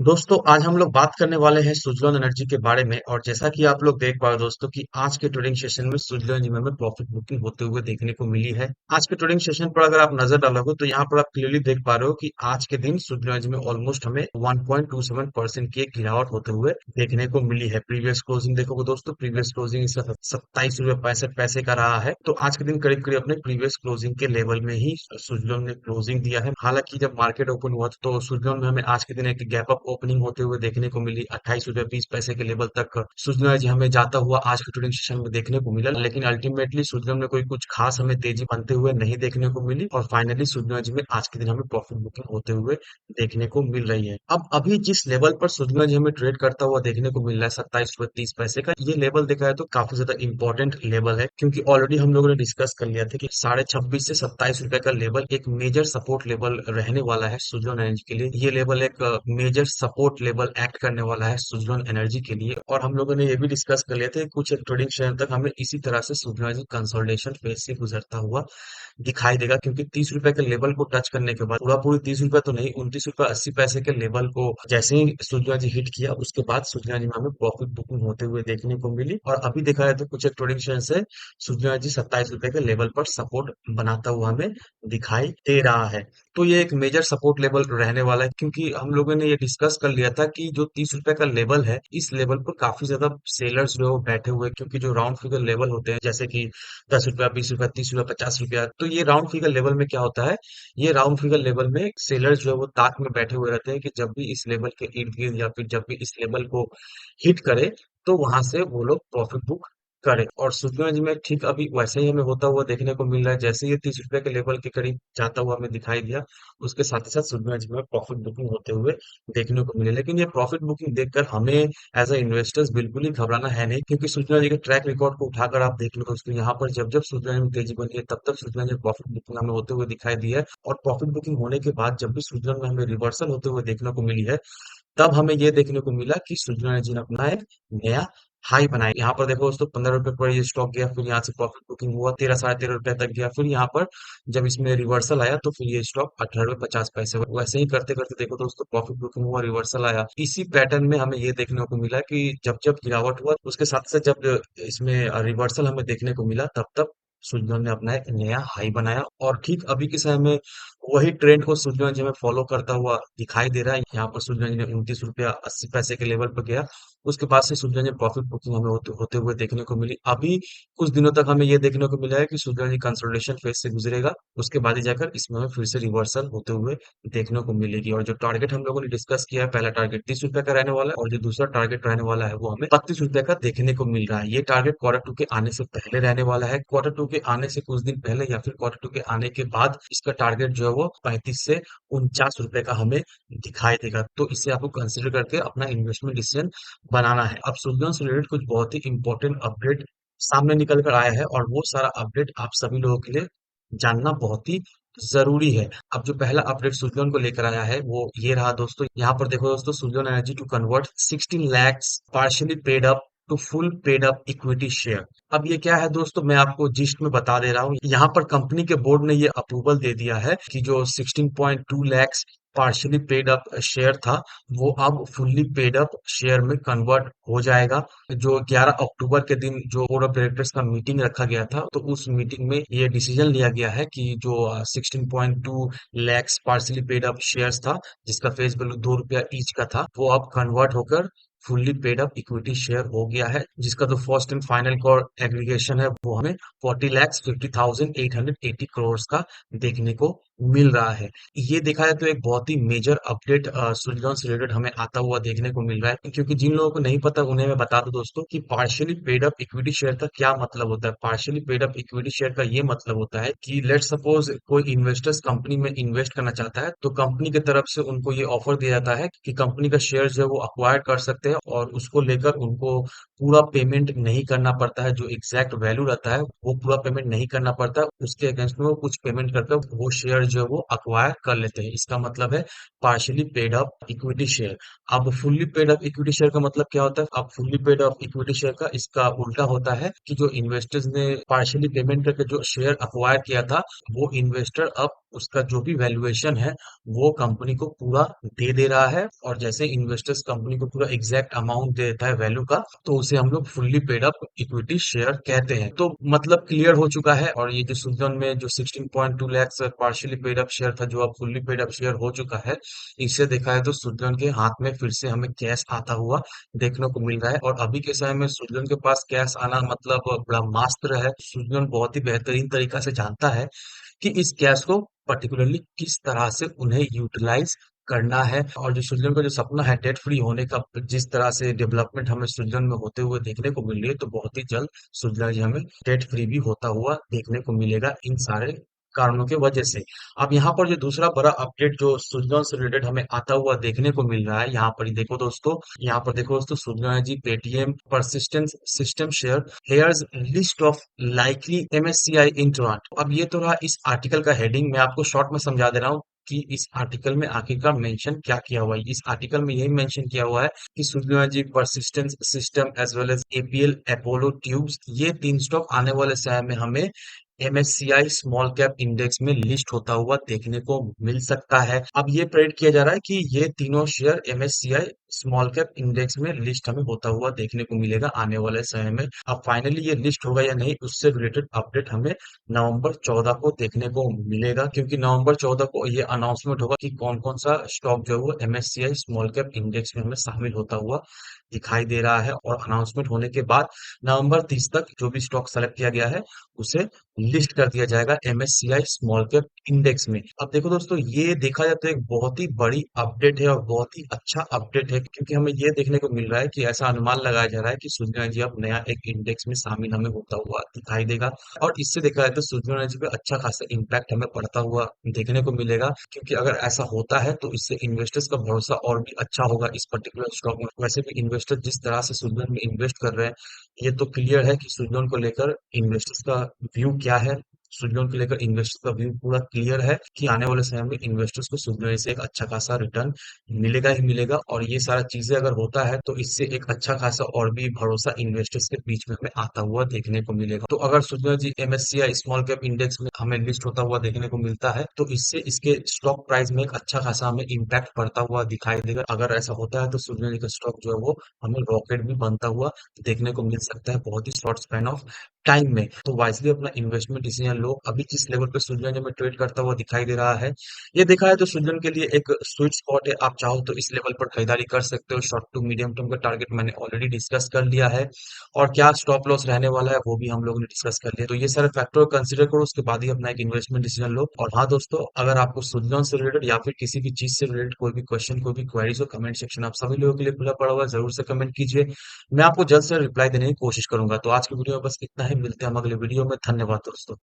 दोस्तों आज हम लोग बात करने वाले हैं सुजलॉन एनर्जी के बारे में। और जैसा कि आप लोग देख पा रहे हो दोस्तों कि आज के ट्रेडिंग सेशन में सुजलॉन एनर्जी में प्रॉफिट बुकिंग होते हुए देखने को मिली है। आज के ट्रेडिंग सेशन पर अगर आप नजर डालोगे तो यहाँ पर आप क्लियरली देख पा रहे हो कि आज के दिन सुजलॉन एनर्जी में ऑलमोस्ट हमें 1.27% की एक गिरावट होते हुए देखने को मिली है। प्रीवियस क्लोजिंग देखोगे दोस्तों, प्रीवियस क्लोजिंग इसका 27 रुपये 65 पैसे का रहा है। तो आज के दिन करीब करीब अपने प्रीवियस क्लोजिंग के लेवल में ही सुजलॉन ने क्लोजिंग दिया है। हालांकि जब मार्केट ओपन हुआ तो सुजलॉन में हमें आज के दिन एक गैप अप ओपनिंग होते हुए देखने को मिली। 28 रुपये 20 पैसे के लेवल तक सुजलॉन जी हमें जाता हुआ आज के ट्रेडिंग सेशन में देखने को मिला, लेकिन अल्टीमेटली सुजलॉन में कोई कुछ खास हमें तेजी बनते हुए नहीं देखने को मिली और फाइनली सुजलॉन जी में आज के दिन हमें प्रॉफिट बुकिंग होते हुए देखने को मिल रही है। अब अभी जिस लेवल पर सुजलॉन जी हमें ट्रेड करता हुआ देखने को मिल रहा है 27 रुपये 30 पैसे का, ये लेवल देखा है तो काफी ज्यादा इंपॉर्टेंट लेवल है, क्योंकि ऑलरेडी हम लोगों ने डिस्कस कर लिया था कि 26.5 से 27 रुपए का लेवल एक मेजर सपोर्ट लेवल रहने वाला है सुजलॉन एनर्जी के लिए। ये लेवल एक मेजर सपोर्ट लेवल एक्ट करने वाला है सुजलॉन एनर्जी के लिए। और हम लोगों ने ये भी डिस्कस कर लिया था कि कुछ एक ट्रेडिंग शेयर तक हमें इसी तरह से सुजलॉन एनर्जी कंसोलिडेशन फेज से गुजरता हुआ दिखाई देगा, क्योंकि 30 रुपए के लेवल को टच करने के बाद पूरा पूरी 30 रुपए तो नहीं, 29 रुपये 80 पैसे के लेवल को जैसे ही सुजलॉन जी हिट किया उसके बाद सुजलॉन जी में हमें प्रॉफिट बुकिंग होते हुए देखने को मिली। और अभी देखा जाए तो कुछ एक ट्रेडिंग शेयर से सुजलॉन जी 27 रुपए के लेवल पर सपोर्ट बनाता हुआ हमें दिखाई दे रहा है। तो ये एक मेजर सपोर्ट लेवल रहने वाला है, क्योंकि हम लोगों ने ये डिस्कस कर लिया था कि जो 30 रुपए का लेवल है इस लेवल पर काफी ज्यादा सेलर्स जो है वो बैठे हुए हैं, क्योंकि जो राउंड फिगर लेवल होते हैं जैसे कि 10 रुपया 20 रुपया 30 रुपया 50 रुपया, तो ये राउंड फिगर लेवल में क्या होता है, ये राउंड फिगर लेवल में सेलर्स जो है वो ताक में बैठे हुए रहते हैं कि जब भी इस लेवल के इर्द गिर्द या फिर जब भी इस लेवल को हिट करे तो वहां से वो लोग प्रॉफिट बुक करे। और सूचना जी में ठीक अभी वैसे ही हमें होता हुआ देखने को मिल रहा है। जैसे ये 30 रुपए के लेवल के करीब जाता हुआ हमें दिखाई दिया, उसके साथ ही साथ सूचना जी में प्रॉफिट बुकिंग होते हुए देखने को मिले। लेकिन ये प्रॉफिट बुकिंग देखकर हमें एज अ इन्वेस्टर्स बिल्कुल ही घबराना है नहीं, क्योंकि सूचना जी के ट्रैक रिकॉर्ड को उठाकर आप देख लो दोस्तों, यहाँ पर जब जब सूचना जी में तेजी बनी है तब तब सूचना जी प्रॉफिट बुकिंग हमें होते हुए दिखाई दी है। और प्रॉफिट बुकिंग होने के बाद जब भी सूचना में हमें रिवर्सल होते हुए देखने को मिली है, तब हमें ये देखने को मिला कि सुजना एनर्जी ने अपना एक नया हाई बनाया। यहाँ पर देखो दोस्तों 15 रुपए पर ये स्टॉक गया, फिर यहाँ से प्रॉफिट बुकिंग हुआ 13 साढ़े 13 रुपए तक गया, फिर यहाँ पर जब इसमें रिवर्सल आया तो फिर ये स्टॉक 18 रुपए 50 पैसे हुआ। वैसे ही करते करते देखो दोस्तों प्रॉफिट बुकिंग हुआ, रिवर्सल आया। इसी पैटर्न में हमें ये देखने को मिला कि जब जब गिरावट हुआ उसके साथ साथ जब इसमें रिवर्सल हमें देखने को मिला तब तब सुजनॉन ने अपना एक नया हाई बनाया। और ठीक अभी के समय में वही ट्रेंड को सुजनॉन जी हमें फॉलो करता हुआ दिखाई दे रहा है। यहाँ पर सुजनॉन जी ने 29 रुपया 80 पैसे के लेवल पर गया, उसके बाद से सुजनॉन जी प्रॉफिट बुकिंग हमें होते हुए देखने को मिली। अभी कुछ दिनों तक हमें ये देखने को मिला है कि सुजनॉन जी कंसोलिडेशन फेज से गुजरेगा, उसके बाद ही जाकर इसमें हमें फिर से रिवर्सल होते हुए देखने को मिलेगी। और जो टारगेट हम लोगों ने डिस्कस किया है, पहला टारगेट 30 रुपए का रहने वाला है और जो दूसरा टारगेट रहने वाला है वो हमें 32 रुपए का देखने को मिल रहा है। ये टारगेट क्वार्टर टू के आने से पहले रहने वाला है, क्वार्टर टू के आने से कुछ दिन पहले या फिर क्वार्टर टू के आने के बाद इसका टारगेट जो है वो 35 से 49 रुपए का हमें दिखाई देगा। तो इसे आपको कंसिडर करके अपना इन्वेस्टमेंट डिसीजन बनाना है। अब सुजन से रिलेटेड कुछ बहुत ही इंपॉर्टेंट अपडेट सामने निकल कर आया है और वो सारा अपडेट आप सभी लोगों के लिए जानना बहुत ही जरूरी है। अब जो पहला अपडेट सुजलोन को लेकर आया है वो ये रहा दोस्तों। यहाँ पर देखो दोस्तों, Suzlon energy to convert 16 lakhs partially paid up to full paid up equity share. अब ये क्या है दोस्तों, मैं आपको जिस्ट में बता दे रहा हूँ। यहाँ पर कंपनी के बोर्ड ने ये अप्रूवल दे दिया है कि जो 16.2 lakhs partially paid up share था वो अब फुल्ली पेड अप शेयर में कन्वर्ट हो जाएगा। जो 11 अक्टूबर के दिन जो बोर्ड ऑफ डायरेक्टर्स का मीटिंग रखा गया था, तो उस मीटिंग में ये डिसीजन लिया गया है कि जो 16.2 lakhs partially paid up shares था जिसका फेस वैल्यू 2 रुपया ईच का था, वो अब कन्वर्ट होकर fully paid up equity share हो गया है, जिसका जो first and final call aggregation है वो हमें 40,50,880 करोड़ का देखने को मिल रहा है। ये देखा जाए तो एक बहुत ही मेजर अपडेट सुजलॉन से रिलेटेड हमें आता हुआ देखने को मिल रहा है, क्योंकि जिन लोगों को नहीं पता उन्हें मैं बता दूं दोस्तों कि partially paid up equity share का क्या मतलब होता है। Partially paid up equity share का ये मतलब होता है कि लेट सपोज कोई इन्वेस्टर्स कंपनी में इन्वेस्ट करना चाहता है, तो कंपनी की तरफ से उनको ये ऑफर दिया जाता है कि कंपनी का शेयर जो है वो अक्वायर कर सकते हैं और उसको लेकर उनको पूरा पेमेंट नहीं करना पड़ता है। जो एग्जैक्ट वैल्यू रहता है वो पूरा पेमेंट नहीं करना पड़ता है, उसके अगेंस्ट में वो कुछ पेमेंट करके वो शेयर जो है वो अक्वायर कर लेते हैं। इसका मतलब है partially paid up equity share. अब fully paid up equity share का मतलब क्या होता है? अब fully paid up equity share का इसका उल्टा होता है कि जो इन्वेस्टर्स ने पार्शियली पेमेंट करके जो शेयर अक्वायर किया था, वो इन्वेस्टर अब उसका जो भी वैल्यूएशन है वो कंपनी को पूरा दे रहा है। और जैसे इन्वेस्टर्स कंपनी को पूरा एग्जैक्ट अमाउंट दे देता है वैल्यू का, तो उसे हम लोग fully paid up equity share कहते हैं। तो मतलब क्लियर हो चुका है। और ये जो सुजन में जो 16.2 lakh partially paid up share था, जो अब फुल्ली पेड अप शेयर हो चुका है, इससे देखा है तो सुजन के हाथ में फिर से हमें कैश आता हुआ देखने को मिल रहा है। और अभी के समय में सुजन के पास कैश आना मतलब ब्रह्मास्त्र है। सुजन बहुत ही बेहतरीन तरीका से जानता है कि इस गैस को पर्टिकुलरली किस तरह से उन्हें यूटिलाइज करना है। और जो सृजन का जो सपना है डेट फ्री होने का, जिस तरह से डेवलपमेंट हमें सृजन में होते हुए देखने को मिल रही है, तो बहुत ही जल्द सृजन जी हमें डेट फ्री भी होता हुआ देखने को मिलेगा इन सारे कारणों के वजह से। अब यहाँ पर जो दूसरा बड़ा अपडेट जो सृजन से रिलेटेड हमें आता हुआ देखने को मिल रहा है, यहाँ पर ही देखो दोस्तों, यहाँ पर देखो दोस्तों, Srijan ji Paytm Persistent Systems share here's list of likely MSCI entrants. अब ये तो रहा इस आर्टिकल का हेडिंग। मैं आपको शॉर्ट में समझा दे रहा हूँ कि इस आर्टिकल में आखिरकार मेंशन क्या किया हुआ है। इस आर्टिकल में यही मेंशन किया हुआ है कि सूर्यजी persistence system as well as APL Apollo tubes, ये तीन स्टॉक आने वाले समय में हमें एमएससीआई स्मॉल कैप इंडेक्स में लिस्ट होता हुआ देखने को मिल सकता है। अब ये प्रेडिक्ट किया जा रहा है कि ये तीनों share MSCI small cap index में लिस्ट हमें होता हुआ देखने को मिलेगा आने वाले समय में। अब फाइनली ये लिस्ट होगा या नहीं, उससे रिलेटेड अपडेट हमें नवंबर 14 को देखने को मिलेगा, क्योंकि नवंबर 14 को ये अनाउंसमेंट होगा कि कौन कौन सा स्टॉक जो है वो एमएससीआई स्मॉल कैप इंडेक्स में हमें शामिल होता हुआ दिखाई दे रहा है। और अनाउंसमेंट होने के बाद नवंबर 30 तक जो भी स्टॉक सेलेक्ट किया गया है उसे लिस्ट कर दिया जाएगा एमएससीआई स्मॉल कैप इंडेक्स में। अब देखो दोस्तों, ये देखा जाए तो एक बहुत ही बड़ी अपडेट है और बहुत ही अच्छा अपडेट है, क्योंकि हमें ये देखने को मिल रहा है कि ऐसा अनुमान लगाया जा रहा है कि सूर्य एनर्जी अब नया एक इंडेक्स में शामिल हमें होता हुआ दिखाई देगा। और इससे देखा जाए तो सूर्य एनर्जी पे अच्छा खासा इम्पैक्ट हमें पड़ता हुआ देखने को मिलेगा, क्योंकि अगर ऐसा होता है तो इससे इन्वेस्टर्स का भरोसा और भी अच्छा होगा इस पर्टिकुलर स्टॉक में। वैसे भी इन्वेस्टर जिस तरह से सूर्य में इन्वेस्ट कर रहे हैं, ये तो क्लियर है कि सूर्य को लेकर इन्वेस्टर्स का व्यू क्या है। सूर्य को लेकर इन्वेस्टर्स का व्यू पूरा क्लियर है कि आने वाले समय में इन्वेस्टर्स को सूर्य से एक अच्छा खासा रिटर्न मिलेगा ही मिलेगा। और ये सारा चीजें अगर होता है तो इससे एक अच्छा खासा और भी भरोसा इन्वेस्टर्स के बीच में हमें आता हुआ देखने को मिलेगा। तो अगर सूर्य जी एमएससीआई स्मॉल कैप इंडेक्स में हमें लिस्ट होता हुआ देखने को मिलता है, तो इससे इसके स्टॉक प्राइस में एक अच्छा खासा हमें इम्पैक्ट पड़ता हुआ दिखाई देगा। अगर ऐसा होता है तो सूर्य जी का स्टॉक जो है वो हमें रॉकेट भी बनता हुआ देखने को मिल सकता है बहुत ही शॉर्ट स्पैन ऑफ टाइम में। तो वाइजली अपना इन्वेस्टमेंट डिसीजन लो। अभी जिस लेवल पे सुजन में ट्रेड करता हुआ दिखाई दे रहा है, ये देखा है तो सुजन के लिए एक स्वीट स्पॉट है। आप चाहो तो इस लेवल पर खरीदारी कर सकते हो। शॉर्ट टू मीडियम टर्म का टारगेट मैंने ऑलरेडी डिस्कस कर लिया है, और क्या स्टॉप लॉस रहने वाला है वो भी हम लोगों ने डिस्कस कर लिया। तो ये सारे फैक्टर कंसिडर करो, उसके बाद ही अपना एक इन्वेस्टमेंट डिसीजन लो। और हाँ दोस्तों, अगर आपको सुजन से रिलेटेड या फिर किसी भी चीज से रिलेटेड कोई भी क्वेश्चन, कोई भी क्वेरीज हो, कमेंट सेक्शन आप सभी लोगों के लिए खुला पड़ा हुआ है, जरूर से कमेंट कीजिए। मैं आपको जल्द से रिप्लाई देने की कोशिश करूंगा। तो आज की वीडियो में बस इतना ही, मिलते हैं हम अगले वीडियो में। धन्यवाद दोस्तों।